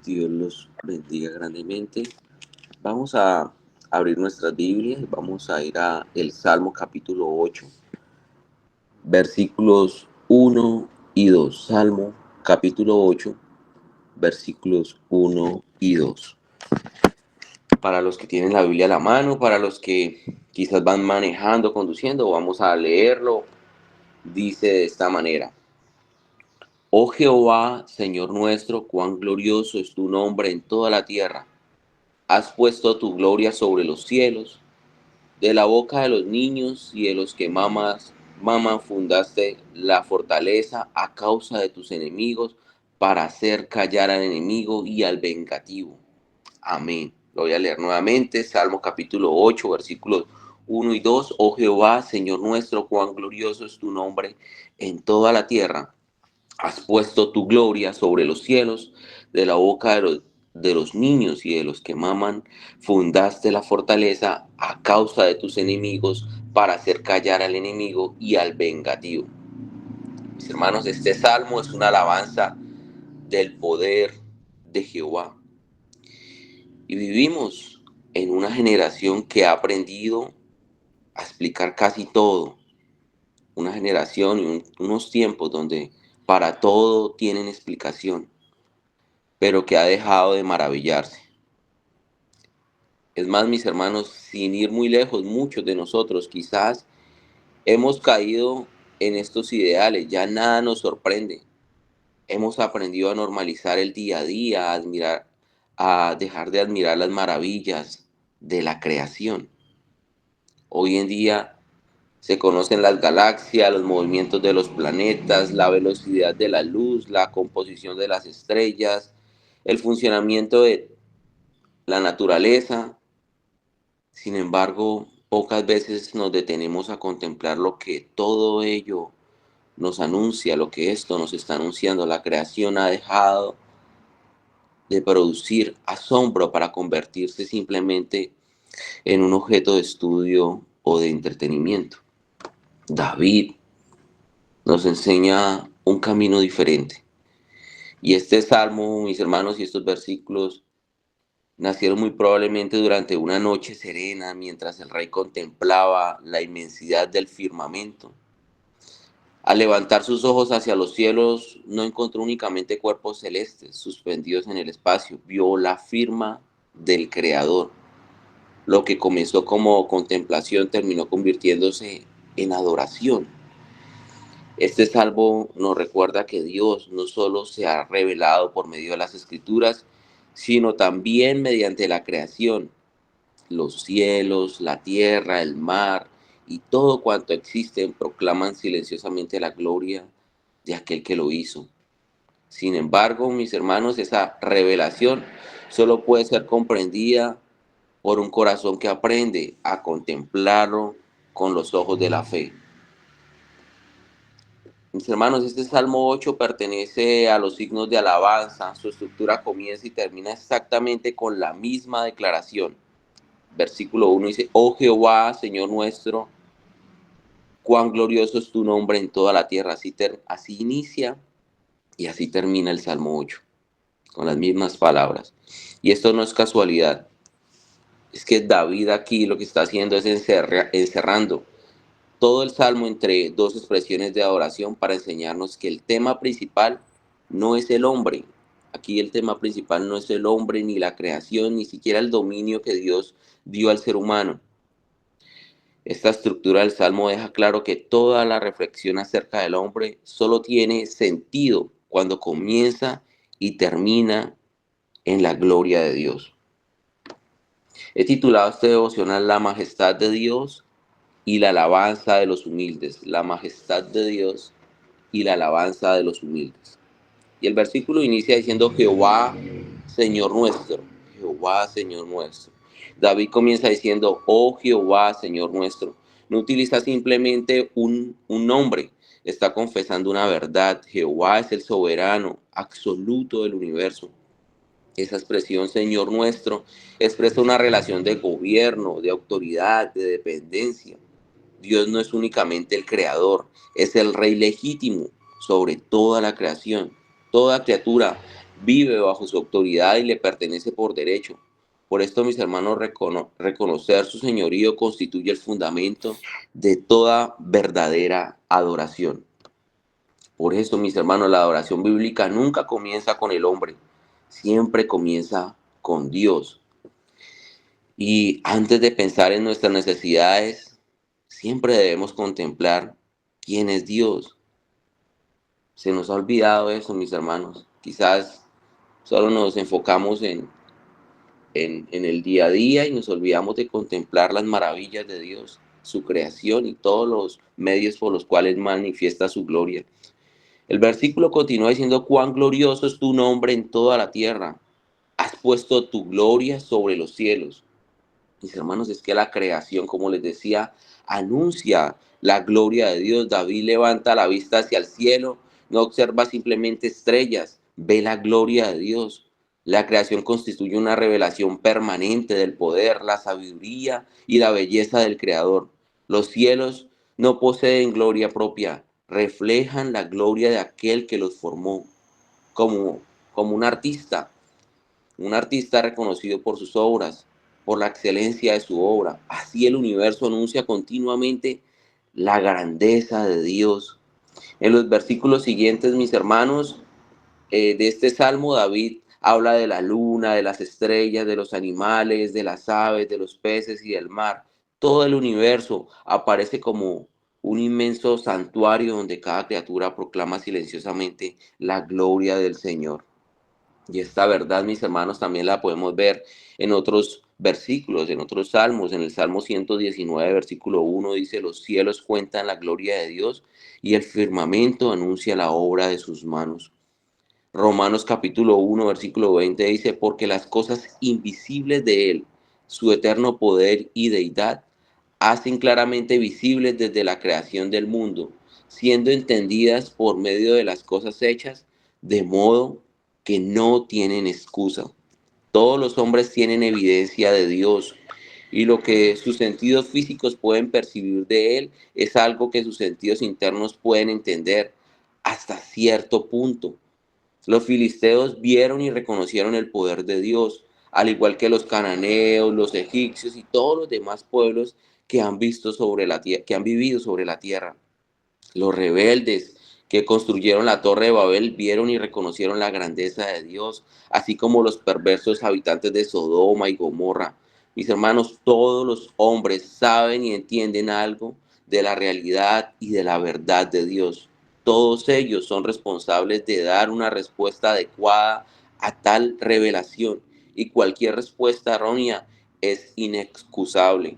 Dios los bendiga grandemente. Vamos a abrir nuestras Biblias, vamos a ir a el Salmo capítulo 8, versículos 1 y 2. Salmo capítulo 8, versículos 1 y 2. Para los que tienen la Biblia a la mano, para los que quizás van manejando, conduciendo, vamos a leerlo. Dice de esta manera: Oh Jehová, Señor nuestro, cuán glorioso es tu nombre en toda la tierra. Has puesto tu gloria sobre los cielos. De la boca de los niños y de los que maman fundaste la fortaleza a causa de tus enemigos, para hacer callar al enemigo y al vengativo. Amén. Lo voy a leer nuevamente. Salmo capítulo 8, versículos 1 y 2. Oh Jehová, Señor nuestro, cuán glorioso es tu nombre en toda la tierra. Has puesto tu gloria sobre los cielos. De la boca de los niños y de los que maman fundaste la fortaleza a causa de tus enemigos, para hacer callar al enemigo y al vengativo. Mis hermanos, este salmo es una alabanza del poder de Jehová. Y vivimos en una generación que ha aprendido a explicar casi todo. Una generación y unos tiempos donde para todo tienen explicación, pero que ha dejado de maravillarse. Es más, mis hermanos, sin ir muy lejos, muchos de nosotros quizás hemos caído en estos ideales, ya nada nos sorprende. Hemos aprendido a normalizar el día a día, a dejar de admirar las maravillas de la creación. Hoy en día se conocen las galaxias, los movimientos de los planetas, la velocidad de la luz, la composición de las estrellas, el funcionamiento de la naturaleza. Sin embargo, pocas veces nos detenemos a contemplar lo que todo ello nos anuncia, lo que esto nos está anunciando. La creación ha dejado de producir asombro para convertirse simplemente en un objeto de estudio o de entretenimiento. David nos enseña un camino diferente. Y este salmo, mis hermanos, y estos versículos nacieron muy probablemente durante una noche serena, mientras el rey contemplaba la inmensidad del firmamento. Al levantar sus ojos hacia los cielos, no encontró únicamente cuerpos celestes suspendidos en el espacio, vio la firma del Creador. Lo que comenzó como contemplación terminó convirtiéndose en adoración. Este salmo nos recuerda que Dios no solo se ha revelado por medio de las Escrituras, sino también mediante la creación. Los cielos, la tierra, el mar y todo cuanto existe proclaman silenciosamente la gloria de aquel que lo hizo. Sin embargo, mis hermanos, esa revelación solo puede ser comprendida por un corazón que aprende a contemplarlo con los ojos de la fe. Mis hermanos, este Salmo 8 pertenece a los signos de alabanza. Su estructura comienza y termina exactamente con la misma declaración. Versículo 1 dice: Oh Jehová, Señor nuestro, cuán glorioso es tu nombre en toda la tierra. Así inicia y así termina el Salmo 8, con las mismas palabras. Y esto no es casualidad. Es que David aquí lo que está haciendo es encerrando todo el salmo entre dos expresiones de adoración para enseñarnos que el tema principal no es el hombre. Aquí el tema principal no es el hombre, ni la creación, ni siquiera el dominio que Dios dio al ser humano. Esta estructura del salmo deja claro que toda la reflexión acerca del hombre solo tiene sentido cuando comienza y termina en la gloria de Dios. He titulado este devocional La majestad de Dios y la alabanza de los humildes. La majestad de Dios y la alabanza de los humildes. Y el versículo inicia diciendo: Jehová, Señor nuestro. Jehová, Señor nuestro. David comienza diciendo: Oh Jehová, Señor nuestro. No utiliza simplemente un nombre, está confesando una verdad. Jehová es el soberano absoluto del universo. Esa expresión Señor nuestro expresa una relación de gobierno, de autoridad, de dependencia. Dios no es únicamente el creador, es el rey legítimo sobre toda la creación. Toda criatura vive bajo su autoridad y le pertenece por derecho. Por esto, mis hermanos, reconocer su señorío constituye el fundamento de toda verdadera adoración. Por eso, mis hermanos, la adoración bíblica nunca comienza con el hombre, siempre comienza con Dios. Y antes de pensar en nuestras necesidades, siempre debemos contemplar quién es Dios. Se nos ha olvidado eso, mis hermanos. Quizás solo nos enfocamos en el día a día y nos olvidamos de contemplar las maravillas de Dios, su creación y todos los medios por los cuales manifiesta su gloria. El versículo continúa diciendo: cuán glorioso es tu nombre en toda la tierra. Has puesto tu gloria sobre los cielos. Mis hermanos, es que la creación, como les decía, anuncia la gloria de Dios. David levanta la vista hacia el cielo, no observa simplemente estrellas, ve la gloria de Dios. La creación constituye una revelación permanente del poder, la sabiduría y la belleza del Creador. Los cielos no poseen gloria propia, reflejan la gloria de aquel que los formó, como, como un artista reconocido por sus obras, por la excelencia de su obra. Así el universo anuncia continuamente la grandeza de Dios. En los versículos siguientes, mis hermanos, de este salmo, David habla de la luna, de las estrellas, de los animales, de las aves, de los peces y del mar. Todo el universo aparece como un inmenso santuario donde cada criatura proclama silenciosamente la gloria del Señor. Y esta verdad, mis hermanos, también la podemos ver en otros versículos, en otros salmos. En el Salmo 119, versículo 1 dice: los cielos cuentan la gloria de Dios y el firmamento anuncia la obra de sus manos. Romanos capítulo 1, versículo 20 dice: porque las cosas invisibles de Él, su eterno poder y deidad, hacen claramente visibles desde la creación del mundo, siendo entendidas por medio de las cosas hechas, de modo que no tienen excusa. Todos los hombres tienen evidencia de Dios, y lo que sus sentidos físicos pueden percibir de Él es algo que sus sentidos internos pueden entender hasta cierto punto. Los filisteos vieron y reconocieron el poder de Dios, al igual que los cananeos, los egipcios y todos los demás pueblos que han visto sobre la tierra, que han vivido sobre la tierra. Los rebeldes que construyeron la Torre de Babel vieron y reconocieron la grandeza de Dios, así como los perversos habitantes de Sodoma y Gomorra. Mis hermanos, todos los hombres saben y entienden algo de la realidad y de la verdad de Dios. Todos ellos son responsables de dar una respuesta adecuada a tal revelación, y cualquier respuesta errónea es inexcusable.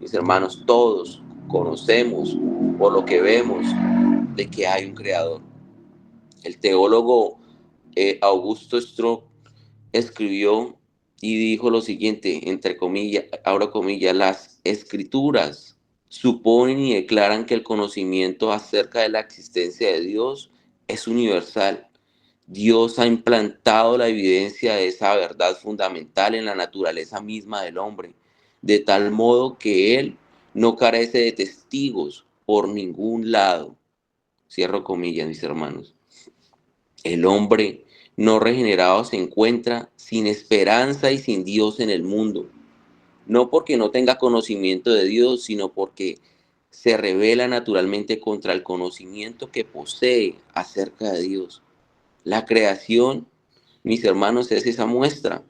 Mis hermanos, todos conocemos por lo que vemos de que hay un creador. El teólogo Augusto Strock escribió y dijo lo siguiente, entre comillas, abro comillas: las escrituras suponen y declaran que el conocimiento acerca de la existencia de Dios es universal. Dios ha implantado la evidencia de esa verdad fundamental en la naturaleza misma del hombre, de tal modo que Él no carece de testigos por ningún lado. Cierro comillas, mis hermanos. El hombre no regenerado se encuentra sin esperanza y sin Dios en el mundo, no porque no tenga conocimiento de Dios, sino porque se revela naturalmente contra el conocimiento que posee acerca de Dios. La creación, mis hermanos, es esa muestra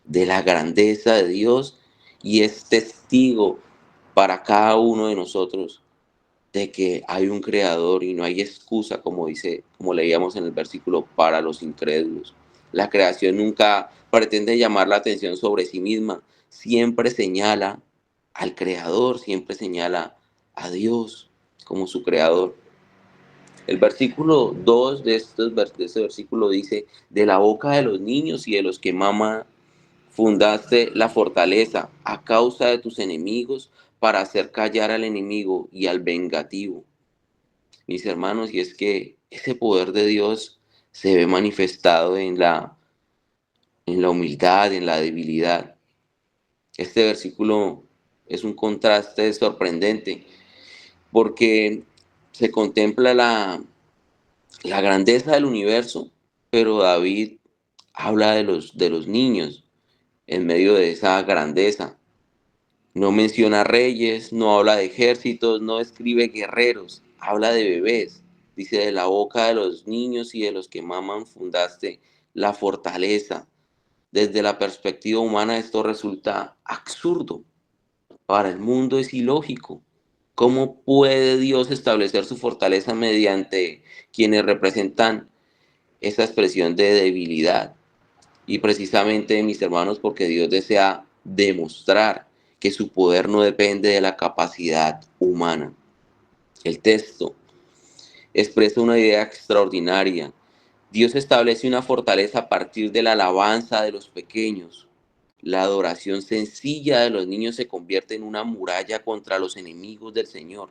de la grandeza de Dios y es testigo para cada uno de nosotros de que hay un creador y no hay excusa, como dice, como leíamos en el versículo, para los incrédulos. La creación nunca pretende llamar la atención sobre sí misma, siempre señala al creador, siempre señala a Dios como su creador. El versículo 2 de este versículo dice: de la boca de los niños y de los que maman fundaste la fortaleza a causa de tus enemigos, para hacer callar al enemigo y al vengativo. Mis hermanos, y es que ese poder de Dios se ve manifestado en la humildad, en la debilidad. Este versículo es un contraste sorprendente porque se contempla la grandeza del universo, pero David habla de los niños en medio de esa grandeza. No menciona reyes, no habla de ejércitos, no describe guerreros, habla de bebés. Dice, de la boca de los niños y de los que maman fundaste la fortaleza. Desde la perspectiva humana esto resulta absurdo. Para el mundo es ilógico. ¿Cómo puede Dios establecer su fortaleza mediante quienes representan esa expresión de debilidad? Y precisamente, mis hermanos, porque Dios desea demostrar que su poder no depende de la capacidad humana. El texto expresa una idea extraordinaria. Dios establece una fortaleza a partir de la alabanza de los pequeños. La adoración sencilla de los niños se convierte en una muralla contra los enemigos del Señor.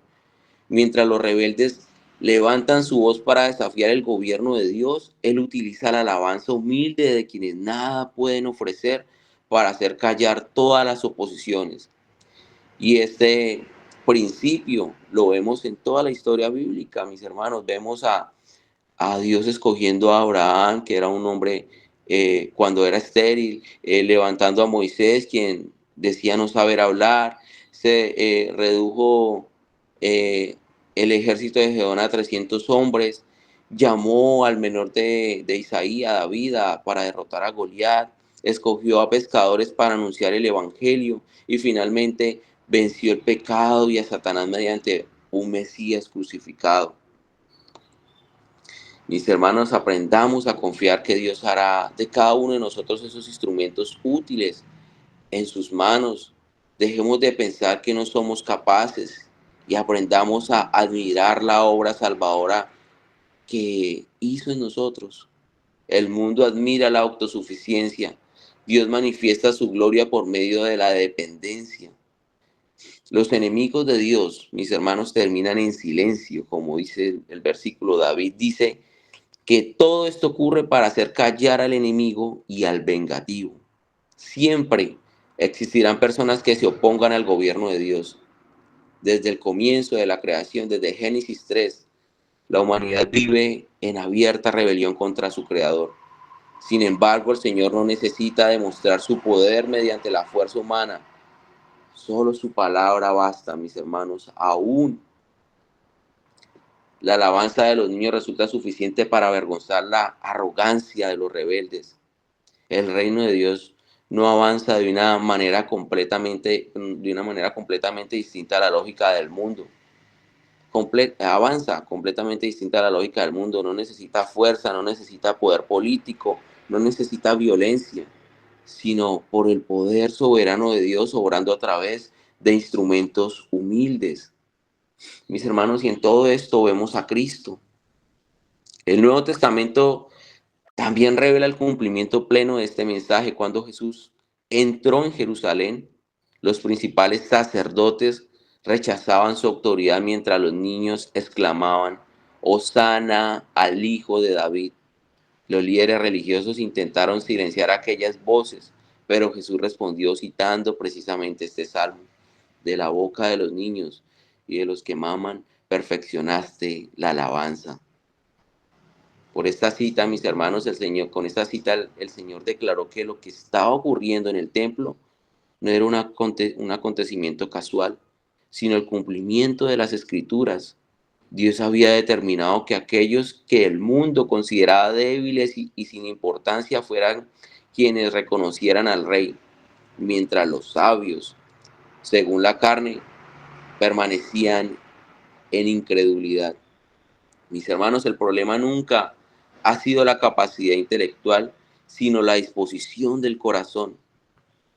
Mientras los rebeldes levantan su voz para desafiar el gobierno de Dios, Él utiliza la alabanza humilde de quienes nada pueden ofrecer para hacer callar todas las oposiciones. Y este principio lo vemos en toda la historia bíblica, mis hermanos. Vemos a Dios escogiendo a Abraham, que era un hombre cuando era estéril, levantando a Moisés, quien decía no saber hablar, se redujo eh, el ejército de Gedeón a 300 hombres, llamó al menor de Isaí, a David, para derrotar a Goliat, escogió a pescadores para anunciar el evangelio y finalmente venció el pecado y a Satanás mediante un Mesías crucificado. Mis hermanos, aprendamos a confiar que Dios hará de cada uno de nosotros esos instrumentos útiles en sus manos. Dejemos de pensar que no somos capaces y aprendamos a admirar la obra salvadora que hizo en nosotros. El mundo admira la autosuficiencia. Dios manifiesta su gloria por medio de la dependencia. Los enemigos de Dios, mis hermanos, terminan en silencio, como dice el versículo. David dice que todo esto ocurre para hacer callar al enemigo y al vengativo. Siempre existirán personas que se opongan al gobierno de Dios. Desde el comienzo de la creación, desde Génesis 3, la humanidad vive en abierta rebelión contra su creador. Sin embargo, el Señor no necesita demostrar su poder mediante la fuerza humana. Solo su palabra basta, mis hermanos. Aún la alabanza de los niños resulta suficiente para avergonzar la arrogancia de los rebeldes. El reino de Dios no avanza de una manera completamente distinta a la lógica del mundo. Avanza completamente distinta a la lógica del mundo. No necesita fuerza, no necesita poder político, no necesita violencia, sino por el poder soberano de Dios obrando a través de instrumentos humildes. Mis hermanos, y en todo esto vemos a Cristo. El Nuevo Testamento también revela el cumplimiento pleno de este mensaje. Cuando Jesús entró en Jerusalén, los principales sacerdotes rechazaban su autoridad mientras los niños exclamaban, Hosana al Hijo de David. Los líderes religiosos intentaron silenciar aquellas voces, pero Jesús respondió citando precisamente este salmo. De la boca de los niños y de los que maman, perfeccionaste la alabanza. Por esta cita, mis hermanos, con esta cita el Señor declaró que lo que estaba ocurriendo en el templo no era un acontecimiento casual, sino el cumplimiento de las Escrituras. Dios había determinado que aquellos que el mundo consideraba débiles y sin importancia fueran quienes reconocieran al Rey, mientras los sabios, según la carne, permanecían en incredulidad. Mis hermanos, el problema nunca ha sido la capacidad intelectual, sino la disposición del corazón.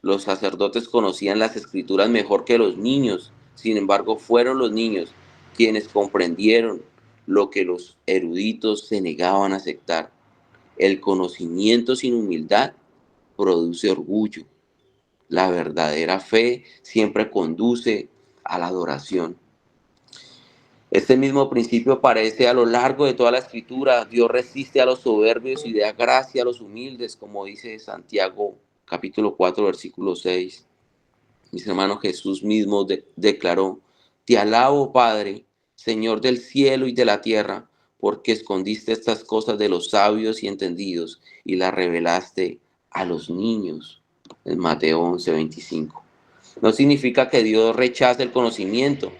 Los sacerdotes conocían las escrituras mejor que los niños, sin embargo fueron los niños quienes comprendieron lo que los eruditos se negaban a aceptar. El conocimiento sin humildad produce orgullo. La verdadera fe siempre conduce a la adoración. Este mismo principio aparece a lo largo de toda la escritura. Dios resiste a los soberbios y da gracia a los humildes, como dice Santiago capítulo 4, versículo 6. Mis hermanos, Jesús mismo declaró, te alabo, Padre, Señor del cielo y de la tierra, porque escondiste estas cosas de los sabios y entendidos y las revelaste a los niños. En Mateo 11:25. No significa que Dios rechace el conocimiento,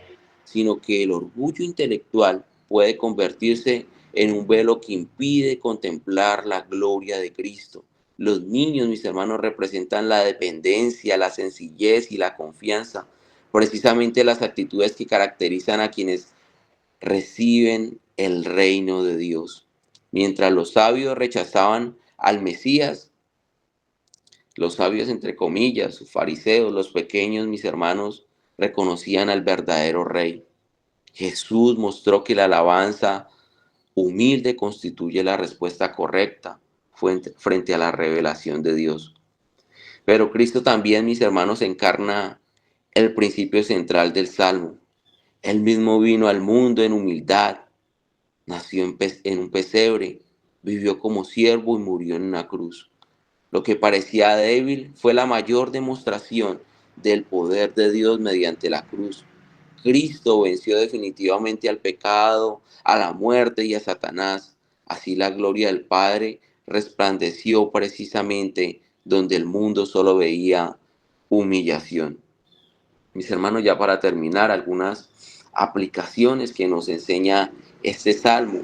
sino que el orgullo intelectual puede convertirse en un velo que impide contemplar la gloria de Cristo. Los niños, mis hermanos, representan la dependencia, la sencillez y la confianza, precisamente las actitudes que caracterizan a quienes reciben el reino de Dios. Mientras los sabios rechazaban al Mesías, los sabios entre comillas, sus fariseos, los pequeños, mis hermanos, reconocían al verdadero rey. Jesús mostró que la alabanza humilde constituye la respuesta correcta frente a la revelación de Dios. Pero Cristo también, mis hermanos, encarna el principio central del Salmo. Él mismo vino al mundo en humildad, nació en un pesebre, vivió como siervo y murió en una cruz. Lo que parecía débil fue la mayor demostración del poder de Dios mediante la cruz. Cristo venció definitivamente al pecado, a la muerte y a Satanás. Así la gloria del Padre resplandeció precisamente donde el mundo solo veía humillación. Mis hermanos, ya para terminar, algunas aplicaciones que nos enseña este salmo.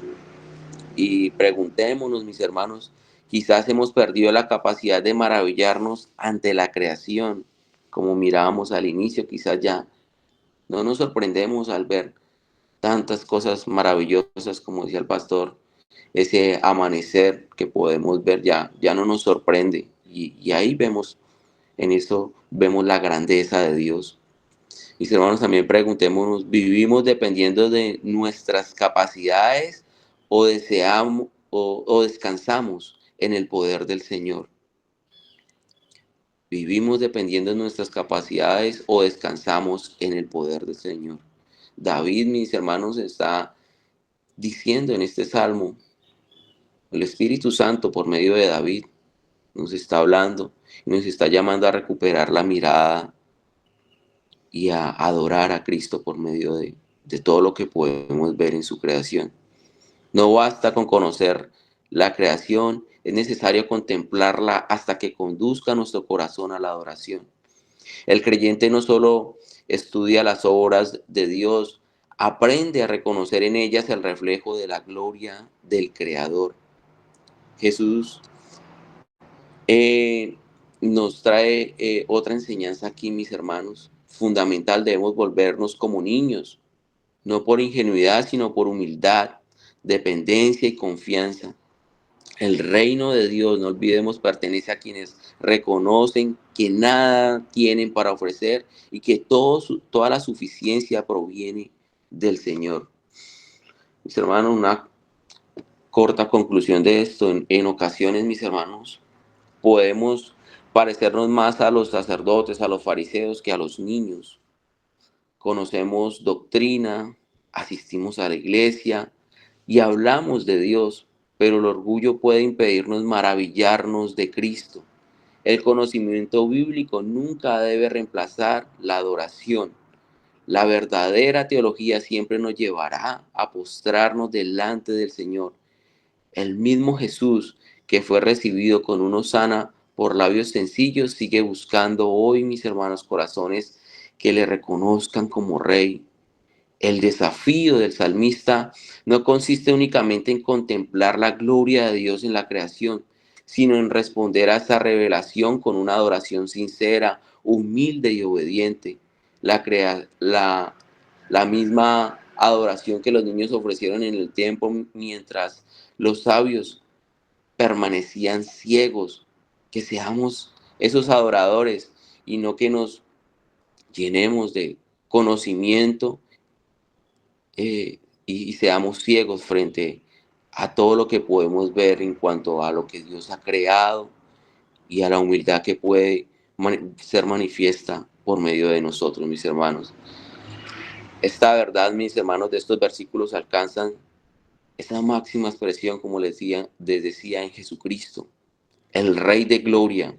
Y preguntémonos, mis hermanos, quizás hemos perdido la capacidad de maravillarnos ante la creación, como mirábamos al inicio, quizás ya no nos sorprendemos al ver tantas cosas maravillosas, como decía el pastor, ese amanecer que podemos ver ya no nos sorprende. Y ahí vemos, en eso vemos la grandeza de Dios. Mis hermanos, también preguntémonos, ¿vivimos dependiendo de nuestras capacidades o deseamos o descansamos en el poder del Señor? ¿Vivimos dependiendo de nuestras capacidades o descansamos en el poder del Señor? David, mis hermanos, está diciendo en este salmo, el Espíritu Santo por medio de David nos está hablando y nos está llamando a recuperar la mirada y a adorar a Cristo por medio de todo lo que podemos ver en su creación. No basta con conocer la creación, es necesario contemplarla hasta que conduzca nuestro corazón a la adoración. El creyente no solo estudia las obras de Dios, aprende a reconocer en ellas el reflejo de la gloria del Creador. Jesús nos trae otra enseñanza aquí, mis hermanos. Fundamental, debemos volvernos como niños, no por ingenuidad, sino por humildad, dependencia y confianza. El reino de Dios, no olvidemos, pertenece a quienes reconocen que nada tienen para ofrecer y que toda la suficiencia proviene del Señor. Mis hermanos, una corta conclusión de esto. En ocasiones, mis hermanos, podemos parecernos más a los sacerdotes, a los fariseos, que a los niños. Conocemos doctrina, asistimos a la iglesia y hablamos de Dios, pero el orgullo puede impedirnos maravillarnos de Cristo. El conocimiento bíblico nunca debe reemplazar la adoración. La verdadera teología siempre nos llevará a postrarnos delante del Señor. El mismo Jesús que fue recibido con una hosana por labios sencillos sigue buscando hoy, mis hermanos, corazones que le reconozcan como Rey. El desafío del salmista no consiste únicamente en contemplar la gloria de Dios en la creación, sino en responder a esa revelación con una adoración sincera, humilde y obediente. La misma adoración que los niños ofrecieron en el templo mientras los sabios permanecían ciegos. Que seamos esos adoradores y no que nos llenemos de conocimiento y seamos ciegos frente a todo lo que podemos ver en cuanto a lo que Dios ha creado y a la humildad que puede ser manifiesta por medio de nosotros, mis hermanos. Esta verdad, mis hermanos, de estos versículos alcanzan esa máxima expresión, como les decía, en Jesucristo. El Rey de Gloria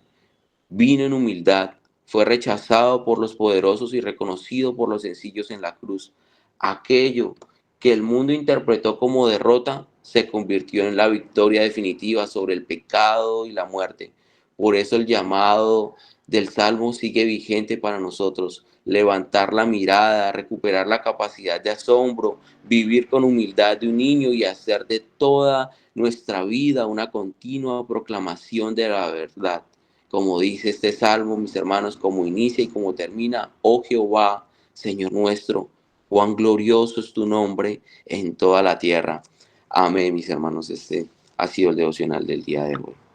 vino en humildad, fue rechazado por los poderosos y reconocido por los sencillos en la cruz. Aquello que el mundo interpretó como derrota se convirtió en la victoria definitiva sobre el pecado y la muerte. Por eso el llamado del Salmo sigue vigente para nosotros. Levantar la mirada, recuperar la capacidad de asombro, vivir con humildad de un niño y hacer de toda nuestra vida una continua proclamación de la verdad. Como dice este salmo, mis hermanos, como inicia y como termina, oh Jehová, Señor nuestro, cuán glorioso es tu nombre en toda la tierra. Amén, mis hermanos. Este ha sido el devocional del día de hoy.